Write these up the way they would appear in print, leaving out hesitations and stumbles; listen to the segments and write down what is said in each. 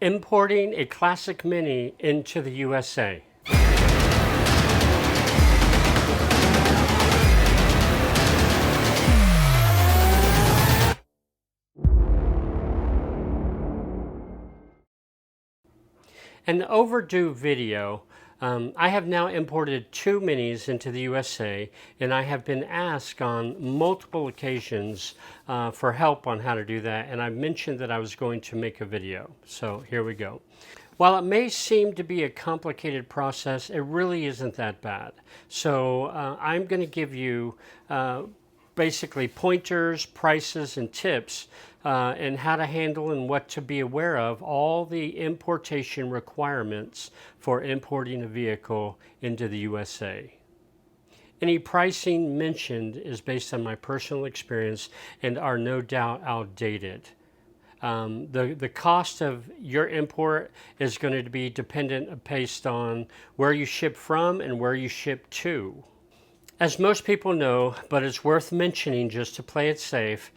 Importing a classic Mini into the USA. An overdue video. I have now imported 2 Minis into the USA, and I have been asked on multiple occasions for help on how to do that, and I mentioned that I was going to make a video. So here we go. While it may seem to be a complicated process, it really isn't that bad. So I'm going to give you basically pointers, prices, and tips and how to handle and what to be aware of all the importation requirements for importing a vehicle into the USA. Any pricing mentioned is based on my personal experience and are no doubt outdated. The cost of your import is going to be dependent based on where you ship from and where you ship to. As most people know, but it's worth mentioning just to play it safe,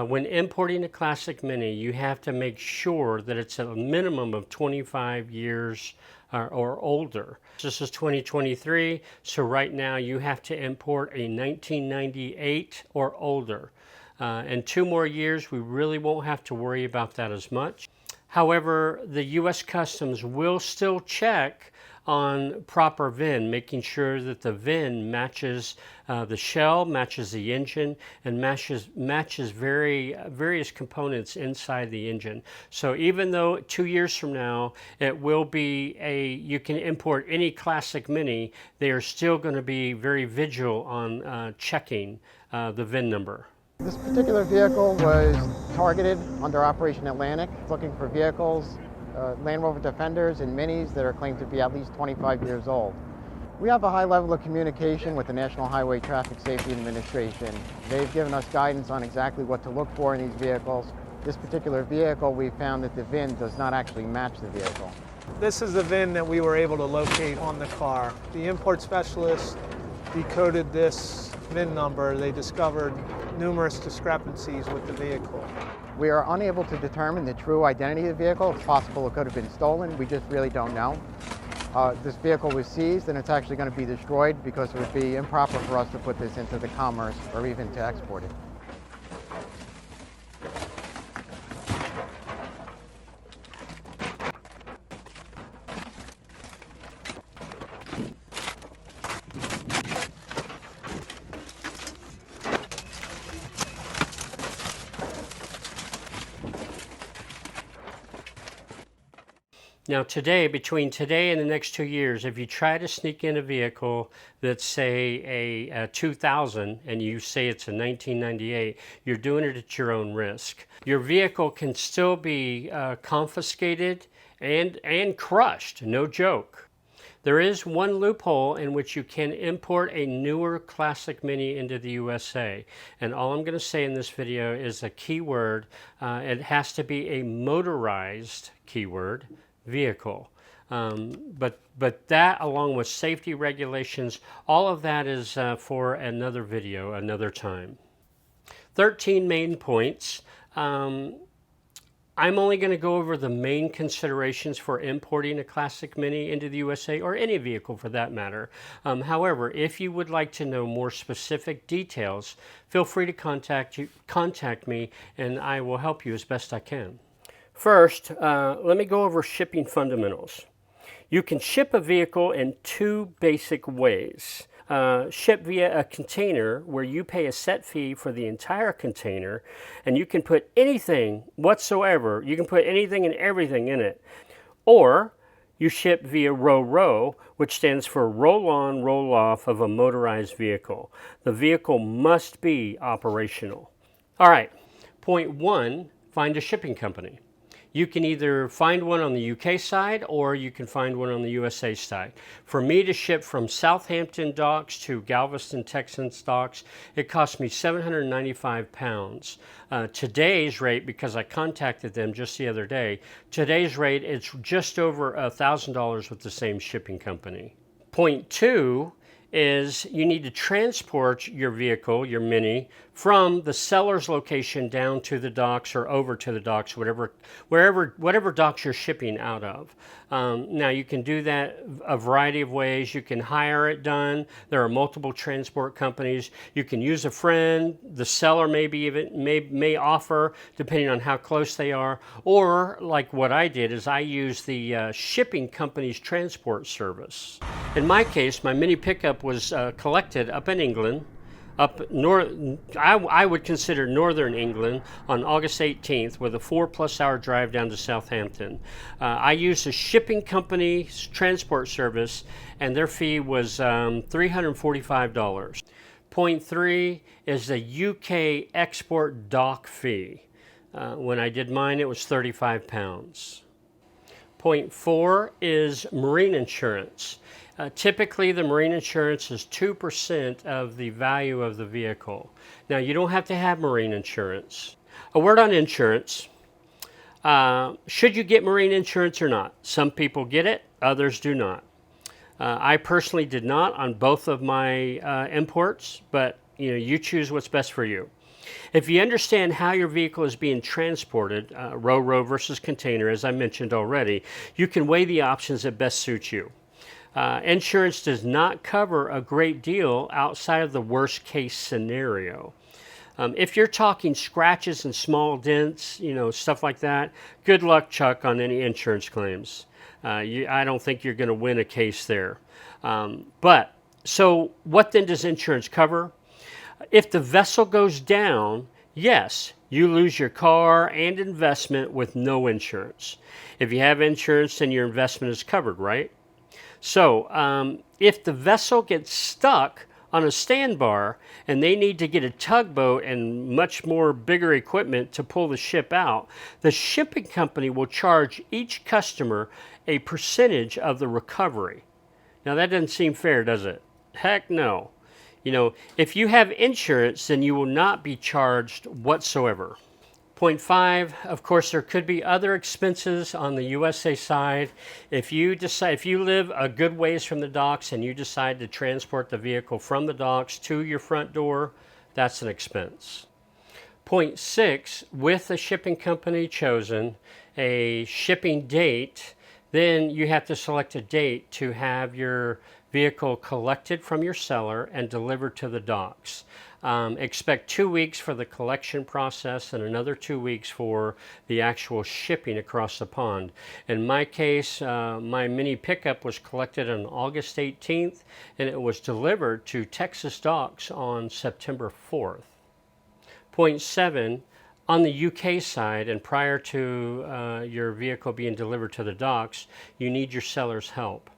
when importing a classic Mini, you have to make sure that it's a minimum of 25 years or older. This is 2023, so right now you have to import a 1998 or older. In 2 more years, we really won't have to worry about that as much. However, the U.S. Customs will still check on proper VIN, making sure that the VIN matches the shell, matches the engine, and matches various components inside the engine. So even though 2 years from now it will be you can import any classic Mini, they are still going to be very vigilant on checking the VIN number. This particular vehicle was targeted under Operation Atlantic, looking for vehicles, Land Rover Defenders and Minis that are claimed to be at least 25 years old. We have a high level of communication with the National Highway Traffic Safety Administration. They've given us guidance on exactly what to look for in these vehicles. This particular vehicle, we found that the VIN does not actually match the vehicle. This is the VIN that we were able to locate on the car. The import specialist decoded this VIN number. They discovered numerous discrepancies with the vehicle. We are unable to determine the true identity of the vehicle. It's possible it could have been stolen. We just really don't know. This vehicle was seized and it's actually going to be destroyed because it would be improper for us to put this into the commerce or even to export it. Now today, between today and the next 2 years, if you try to sneak in a vehicle that's say a 2000 and you say it's a 1998, you're doing it at your own risk. Your vehicle can still be confiscated and crushed, no joke. There is one loophole in which you can import a newer classic Mini into the USA. And all I'm going to say in this video is a keyword. It has to be a motorized keyword vehicle. But that, along with safety regulations, all of that is for another video, another time. 13 main points. I'm only going to go over the main considerations for importing a classic Mini into the USA, or any vehicle for that matter. However, if you would like to know more specific details, feel free to contact me and I will help you as best I can. First, let me go over shipping fundamentals. You can ship a vehicle in 2 basic ways. Ship via a container where you pay a set fee for the entire container, and you can put anything whatsoever, you can put anything and everything in it. Or you ship via RoRo, which stands for roll on, roll off of a motorized vehicle. The vehicle must be operational. All right, point 1, find a shipping company. You can either find one on the UK side or you can find one on the USA side. For me to ship from Southampton docks to Galveston, Texas docks, it cost me £795. Today's rate, because I contacted them just the other day, today's rate, it's just over $1,000 with the same shipping company. Point 2 is you need to transport your vehicle, your Mini, from the seller's location down to the docks or over to the docks, whatever docks you're shipping out of. Now you can do that a variety of ways. You can hire it done. There are multiple transport companies. You can use a friend. The seller may offer, depending on how close they are. Or like what I did is I used the shipping company's transport service. In my case, my Mini pickup was collected up in England, up north. I would consider northern England on August 18th with a 4+ hour drive down to Southampton. I used a shipping company's transport service, and their fee was $345. Point 3 is the UK export dock fee. When I did mine, it was £35. Point 4 is marine insurance. Typically, the marine insurance is 2% of the value of the vehicle. Now, you don't have to have marine insurance. A word on insurance. Should you get marine insurance or not? Some people get it, others do not. I personally did not on both of my imports, but you choose what's best for you. If you understand how your vehicle is being transported, row versus container, as I mentioned already, you can weigh the options that best suit you. Insurance does not cover a great deal outside of the worst case scenario. If you're talking scratches and small dents, stuff like that, good luck, Chuck, on any insurance claims. I don't think you're going to win a case there. So what then does insurance cover? If the vessel goes down, yes, you lose your car and investment with no insurance. If you have insurance, then your investment is covered, right? So if the vessel gets stuck on a sandbar and they need to get a tugboat and much more bigger equipment to pull the ship out, the shipping company will charge each customer a percentage of the recovery. Now that doesn't seem fair, does it? Heck no. If you have insurance, then you will not be charged whatsoever. Point 5, of course, there could be other expenses on the USA side. If you live a good ways from the docks and you decide to transport the vehicle from the docks to your front door, that's an expense. Point 6, with a shipping company chosen, a shipping date, then you have to select a date to have your vehicle collected from your seller and delivered to the docks. Expect 2 weeks for the collection process and another 2 weeks for the actual shipping across the pond. In my case, my Mini pickup was collected on August 18th and it was delivered to Texas docks on September 4th. Point 7, on the UK side and prior to your vehicle being delivered to the docks, you need your seller's help.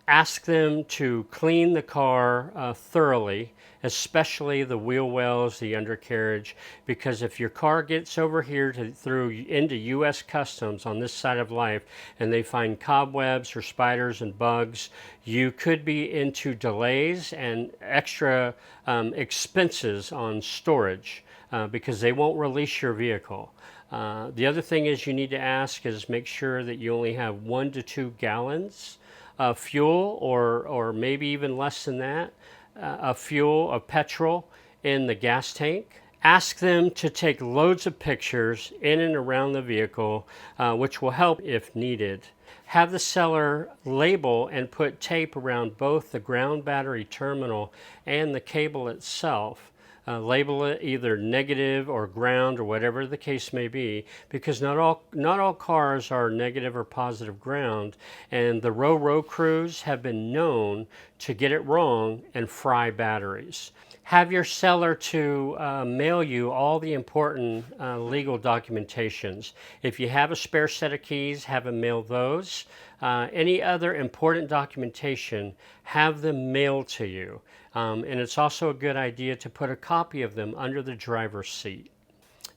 Ask them to clean the car thoroughly, especially the wheel wells, the undercarriage, because if your car gets over here into U.S. Customs on this side of life and they find cobwebs or spiders and bugs, you could be into delays and extra expenses on storage because they won't release your vehicle. The other thing is you need to ask is make sure that you only have 1 to 2 gallons of fuel or maybe even less than that, of petrol in the gas tank. Ask them to take loads of pictures in and around the vehicle, which will help if needed. Have the seller label and put tape around both the ground battery terminal and the cable itself. Label it either negative or ground or whatever the case may be, because not all cars are negative or positive ground, and the row crews have been known to get it wrong and fry batteries. Have your seller to mail you all the important legal documentations. If you have a spare set of keys, have them mail those. Any other important documentation, have them mailed to you. And it's also a good idea to put a copy of them under the driver's seat.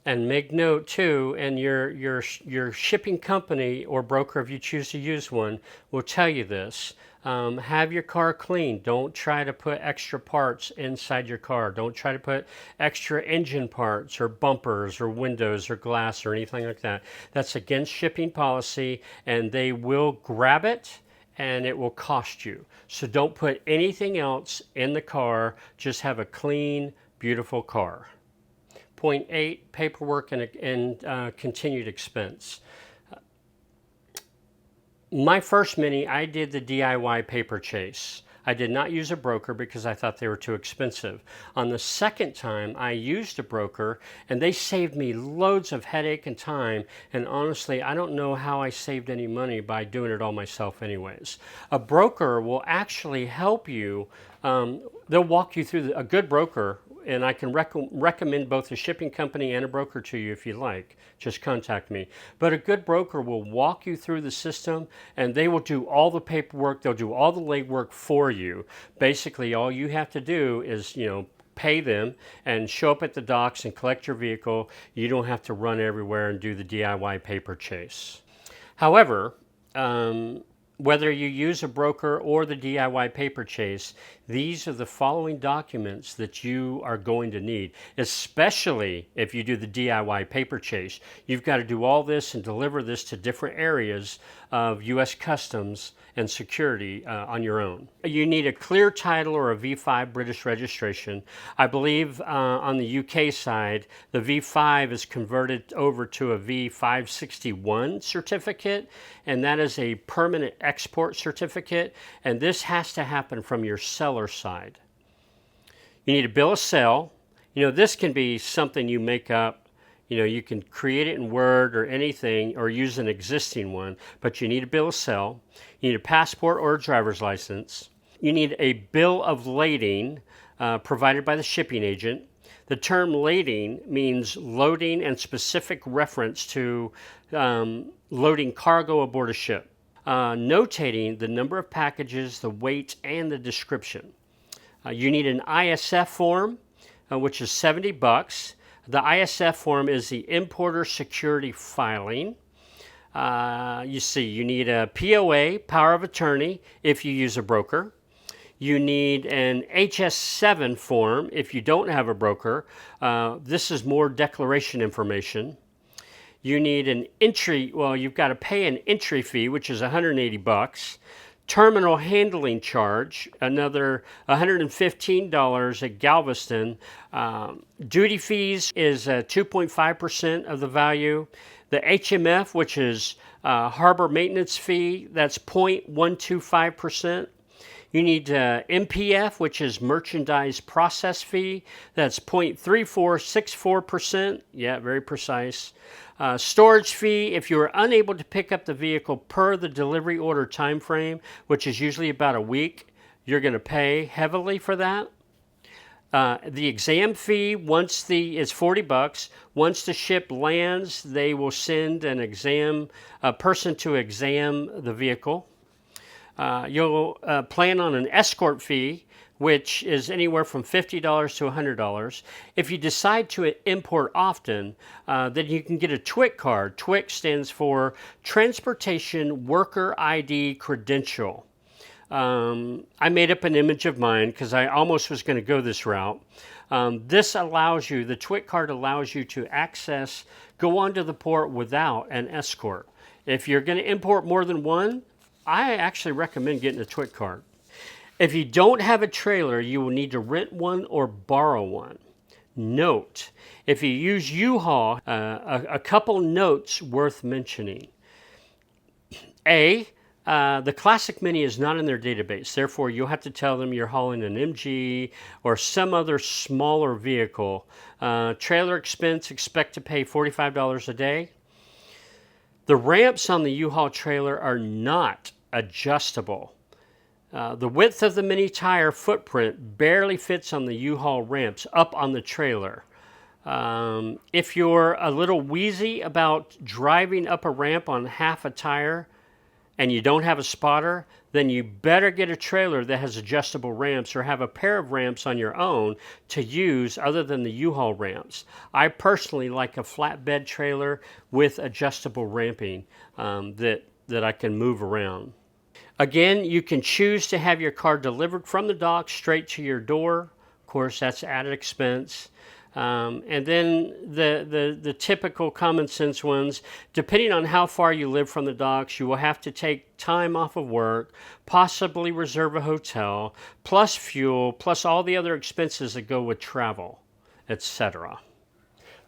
And make note too, and your shipping company or broker, if you choose to use one, will tell you this. Have your car cleaned. Don't try to put extra parts inside your car. Don't try to put extra engine parts or bumpers or windows or glass or anything like that. That's against shipping policy, and they will grab it and it will cost you. So don't put anything else in the car, just have a clean, beautiful car. Point 8, paperwork and continued expense. My first Mini, I did the DIY paper chase. I did not use a broker because I thought they were too expensive. On the second time, I used a broker and they saved me loads of headache and time. And honestly, I don't know how I saved any money by doing it all myself anyways. A broker will actually help you. They'll walk you through a good broker, and I can recommend both a shipping company and a broker to you if you like. Just contact me. But a good broker will walk you through the system, and they will do all the paperwork. They'll do all the legwork for you. Basically, all you have to do is, pay them and show up at the docks and collect your vehicle. You don't have to run everywhere and do the DIY paper chase. However, whether you use a broker or the DIY paper chase, these are the following documents that you are going to need, especially if you do the DIY paper chase. You've got to do all this and deliver this to different areas of U.S. Customs and Security on your own. You need a clear title or a V5 British registration. I believe on the UK side, the V5 is converted over to a V561 certificate, and that is a permanent export certificate, and this has to happen from your seller side. You need a bill of sale. This can be something you make up. You can create it in Word or anything, or use an existing one, but you need a bill of sale. You need a passport or a driver's license. You need a bill of lading provided by the shipping agent. The term lading means loading and specific reference to loading cargo aboard a ship. Notating the number of packages, the weight, and the description. You need an ISF form, which is $70. The ISF form is the Importer Security Filing. You need a POA, Power of Attorney, if you use a broker. You need an HS7 form if you don't have a broker. This is more declaration information. You need an entry, you've got to pay an entry fee, which is $180. Terminal handling charge, another $115 at Galveston. Duty fees is 2.5% of the value. The HMF, which is harbor maintenance fee, that's 0.125%. You need MPF, which is merchandise process fee. That's 0.3464%. Yeah, very precise. Storage fee, if you are unable to pick up the vehicle per the delivery order time frame, which is usually about a week, you're going to pay heavily for that. The exam fee is $40. Once the ship lands, they will send a person to exam the vehicle. You'll plan on an escort fee, which is anywhere from $50 to $100. If you decide to import often, then you can get a TWIC card. TWIC stands for Transportation Worker ID Credential. I made up an image of mine because I almost was going to go this route. The TWIC card allows you to go onto the port without an escort. If you're going to import more than one, I actually recommend getting a TWIC card. If you don't have a trailer, you will need to rent one or borrow one. Note, if you use U-Haul, a couple notes worth mentioning. The Classic Mini is not in their database. Therefore, you'll have to tell them you're hauling an MG or some other smaller vehicle. Trailer expense, expect to pay $45 a day. The ramps on the U-Haul trailer are not adjustable. The width of the Mini tire footprint barely fits on the U-Haul ramps up on the trailer. If you're a little wheezy about driving up a ramp on half a tire and you don't have a spotter, then you better get a trailer that has adjustable ramps or have a pair of ramps on your own to use other than the U-Haul ramps. I personally like a flatbed trailer with adjustable ramping that I can move around. Again, you can choose to have your car delivered from the dock straight to your door. Of course, that's added expense. And then the typical common sense ones, depending on how far you live from the docks, you will have to take time off of work, possibly reserve a hotel, plus fuel, plus all the other expenses that go with travel, etc.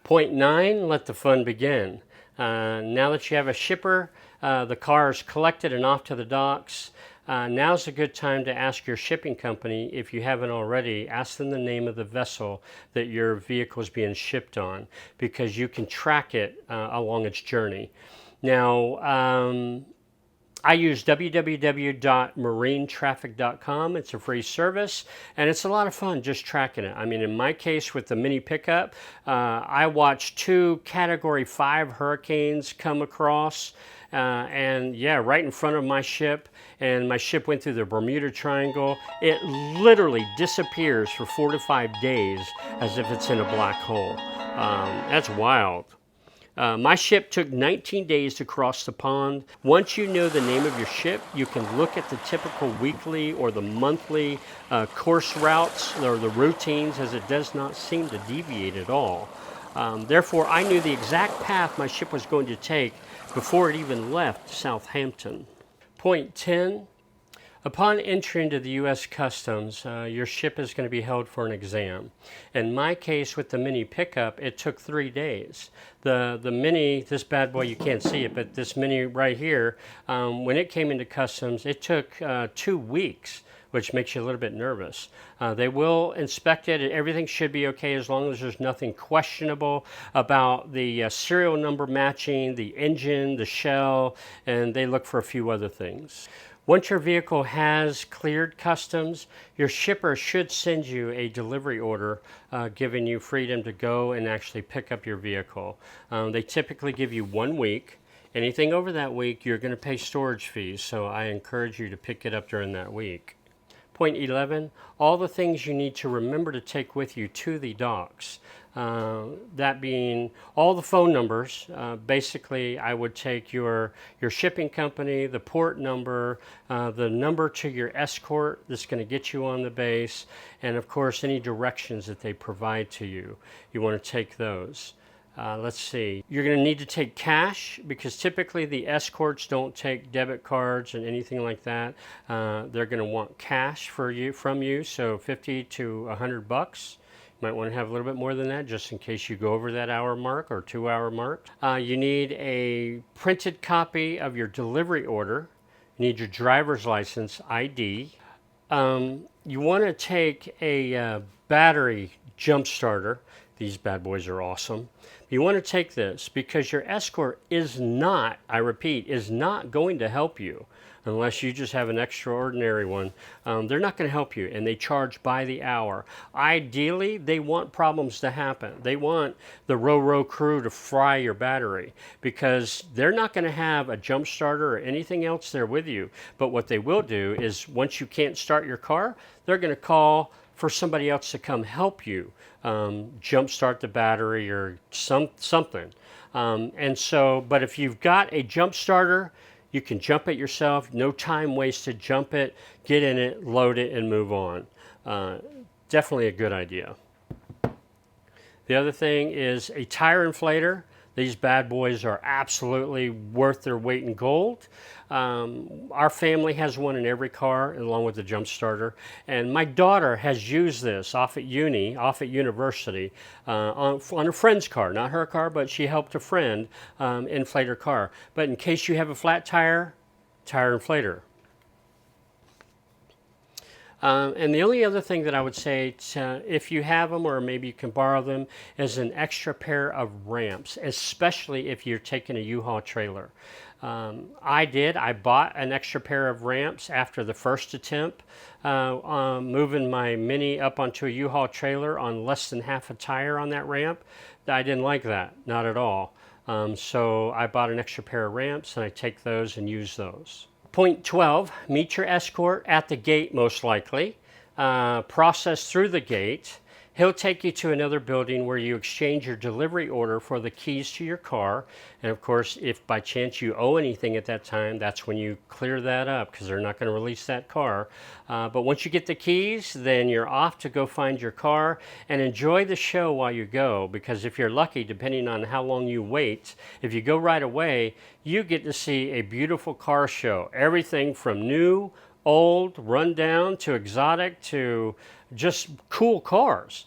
Point 9, let the fun begin. Now that you have a shipper, the car is collected and off to the docks. Now's a good time to ask your shipping company, if you haven't already, ask them the name of the vessel that your vehicle is being shipped on, because you can track it along its journey. Now, I use www.marinetraffic.com. It's a free service, and it's a lot of fun just tracking it. I mean, in my case with the mini pickup, I watched 2 Category 5 hurricanes come across, and yeah, right in front of my ship, and my ship went through the Bermuda Triangle. It literally disappears for 4 to 5 days as if it's in a black hole. That's wild. My ship took 19 days to cross the pond. Once you know the name of your ship, you can look at the typical weekly or the monthly course routes or the routines, as it does not seem to deviate at all. Therefore, I knew the exact path my ship was going to take before it even left Southampton. Point 10. Upon entry into the U.S. Customs, your ship is going to be held for an exam. In my case with the mini pickup, it took 3 days. The mini, this bad boy, you can't see it, but this mini right here, when it came into customs, it took 2 weeks, which makes you a little bit nervous. They will inspect it, and everything should be okay as long as there's nothing questionable about the serial number matching, the engine, the shell, and they look for a few other things. Once your vehicle has cleared customs, your shipper should send you a delivery order giving you freedom to go and actually pick up your vehicle. They typically give you 1 week. Anything over that week, you're going to pay storage fees, so I encourage you to pick it up during that week. Point 11, all the things you need to remember to take with you to the docks. That being all the phone numbers. Basically, I would take your shipping company, the port number, the number to your escort that's going to get you on the base, and of course any directions that they provide to you. You want to take those. Let's see, you're going to need to take cash, because typically the escorts don't take debit cards and anything like that. They're going to want cash from you, so 50 to 100 bucks. You might want to have a little bit more than that just in case you go over that hour mark or 2 hour mark. You need a printed copy of your delivery order. You need your driver's license, ID. You want to take a battery jump starter. These bad boys are awesome. You want to take this because your escort is not, I repeat, is not going to help you unless you just have an extraordinary one. They're not going to help you, and they charge by the hour. Ideally, they want problems to happen. They want the row crew to fry your battery, because they're not going to have a jump starter or anything else there with you. But what they will do is, once you can't start your car, they're going to call for somebody else to come help you jump start the battery or something. But if you've got a jump starter, you can jump it yourself. No time wasted. Jump it, get in it, load it, and move on. Definitely a good idea. The other thing is a tire inflator. These bad boys are absolutely worth their weight in gold. Our family has one in every car, along with the jump starter. And my daughter has used this off at university, on a friend's car, not her car, but she helped a friend inflate her car. But in case you have a flat tire, tire inflator. And the only other thing that I would say, if you have them or maybe you can borrow them, is an extra pair of ramps, especially if you're taking a U-Haul trailer. I bought an extra pair of ramps after the first attempt, moving my Mini up onto a U-Haul trailer on less than half a tire on that ramp. I didn't like that, not at all. So I bought an extra pair of ramps, and I take those and use those. Point 12, meet your escort at the gate most likely. Process through the gate. He'll take you to another building where you exchange your delivery order for the keys to your car. And of course, if by chance you owe anything at that time, that's when you clear that up because they're not going to release that car. But once you get the keys, then you're off to go find your car and enjoy the show while you go. Because if you're lucky, depending on how long you wait, if you go right away, you get to see a beautiful car show. Everything from new, old, rundown to exotic to just cool cars.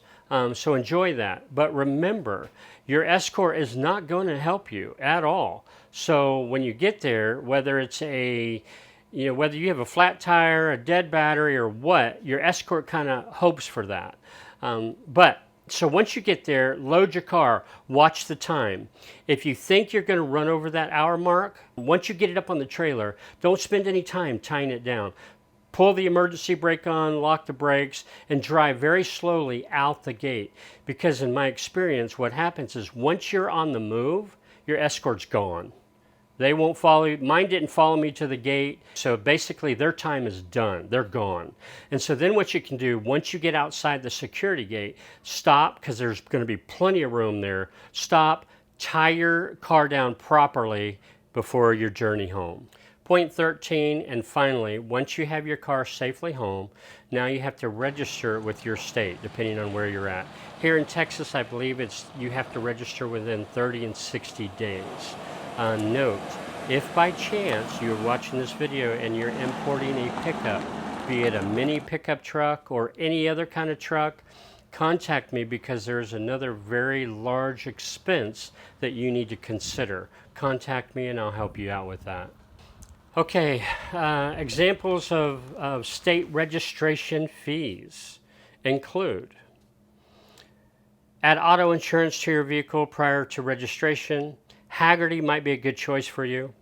So enjoy that. But remember, your Escort is not going to help you at all. So when you get there, whether it's whether you have a flat tire, a dead battery, or what, your Escort kind of hopes for that. So once you get there, load your car, watch the time. If you think you're going to run over that hour mark, once you get it up on the trailer, don't spend any time tying it down. Pull the emergency brake on, lock the brakes, and drive very slowly out the gate. Because in my experience, what happens is once you're on the move, your Escort's gone. They won't follow you. Mine didn't follow me to the gate. So basically their time is done. They're gone. And so then what you can do, once you get outside the security gate, stop, because there's going to be plenty of room there. Stop, tie your car down properly before your journey home. Point 13, and finally, once you have your car safely home, now you have to register with your state, depending on where you're at. Here in Texas, I believe you have to register within 30 and 60 days. Note, if by chance you're watching this video and you're importing a pickup, be it a mini pickup truck or any other kind of truck, contact me because there's another very large expense that you need to consider. Contact me and I'll help you out with that. Okay, examples of state registration fees include: add auto insurance to your vehicle prior to registration. Haggerty might be a good choice for you.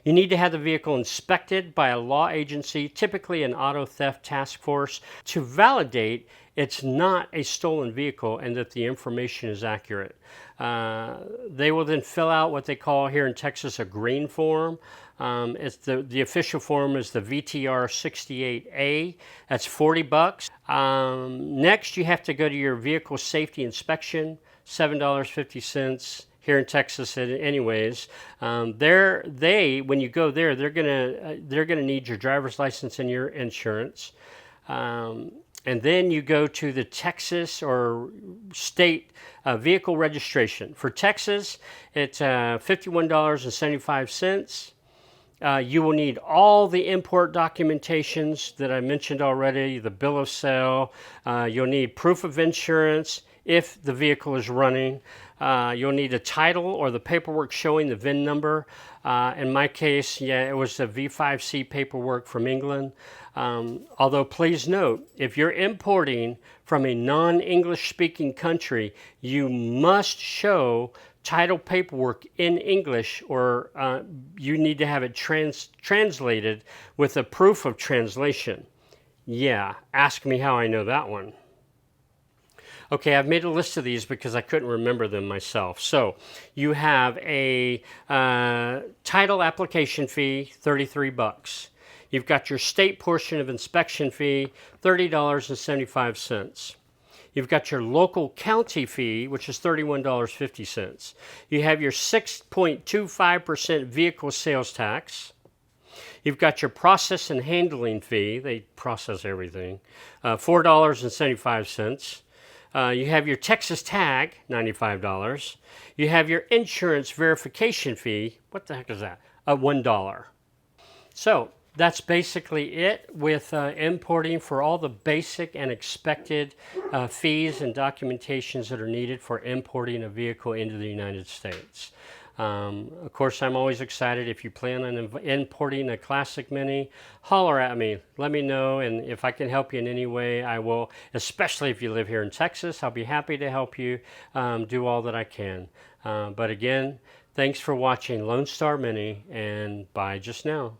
You need to have the vehicle inspected by a law agency, typically an auto theft task force, to validate it's not a stolen vehicle and that the information is accurate. They will then fill out what they call here in Texas a green form. It's the official form is the VTR 68A. That's $40. Next, you have to go to your vehicle safety inspection, $7.50. Here in Texas, anyways, when you go there, they're gonna need your driver's license and your insurance, and then you go to the Texas or state vehicle registration. For Texas, it's $51.75. You will need all the import documentations that I mentioned already, the bill of sale. You'll need proof of insurance if the vehicle is running. You'll need a title or the paperwork showing the VIN number. In my case, it was the V5C paperwork from England. Although please note, if you're importing from a non-English speaking country, you must show title paperwork in English, or you need to have it translated with a proof of translation. Yeah, ask me how I know that one. Okay, I've made a list of these because I couldn't remember them myself. So you have a title application fee, $33. You've got your state portion of inspection fee, $30.75. You've got your local county fee, which is $31.50. You have your 6.25% vehicle sales tax. You've got your process and handling fee. They process everything, $4.75. You have your Texas tag, $95. You have your insurance verification fee. What the heck is that? $1. So that's basically it with importing for all the basic and expected fees and documentations that are needed for importing a vehicle into the United States. Of course, I'm always excited. If you plan on importing a Classic Mini, holler at me. Let me know, and if I can help you in any way, I will. Especially if you live here in Texas, I'll be happy to help you do all that I can. But again, thanks for watching Lone Star Mini, and bye just now.